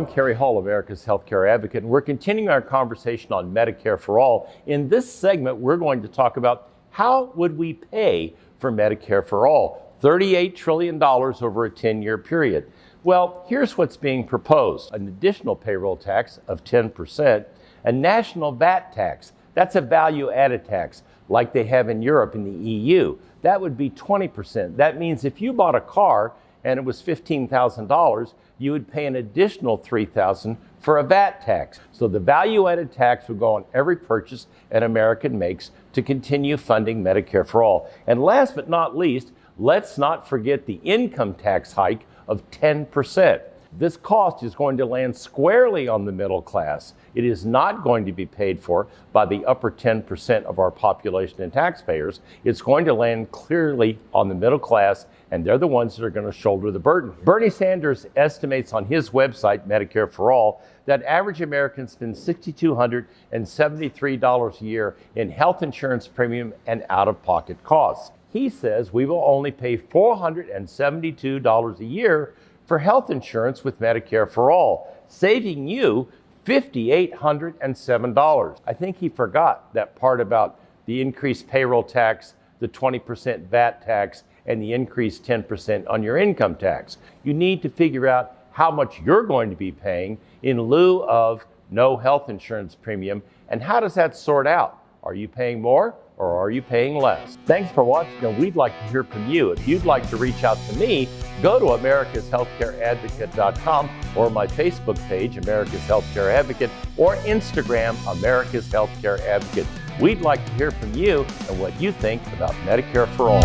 I'm Kerry Hall, America's Healthcare Advocate, and we're continuing our conversation on Medicare for All. In this segment, we're going to talk about how would we pay for Medicare for All, $38 trillion over a 10-year period. Well, here's what's being proposed: an additional payroll tax of 10%, a national VAT tax. That's a value-added tax like they have in Europe and the EU. That would be 20%. That means if you bought a car and it was $15,000, you would pay an additional $3,000 for a VAT tax. So the value-added tax would go on every purchase an American makes to continue funding Medicare for All. And last but not least, let's not forget the income tax hike of 10%. This cost is going to land squarely on the middle class. It is not going to be paid for by the upper 10% of our population and taxpayers. It's going to land clearly on the middle class, and they're the ones that are going to shoulder the burden. Bernie Sanders estimates on his website, Medicare for All, that average Americans spend $6,273 a year in health insurance premium and out-of-pocket costs. He says we will only pay $472 a year for health insurance with Medicare for All, saving you $5,807. I think he forgot that part about the increased payroll tax, the 20% VAT tax, and the increased 10% on your income tax. You need to figure out how much you're going to be paying in lieu of no health insurance premium, and how does that sort out? Are you paying more or are you paying less? Thanks for watching, and we'd like to hear from you. If you'd like to reach out to me, go to americashealthcareadvocate.com or my Facebook page, America's Healthcare Advocate, or Instagram, America's Healthcare Advocate. We'd like to hear from you and what you think about Medicare for All.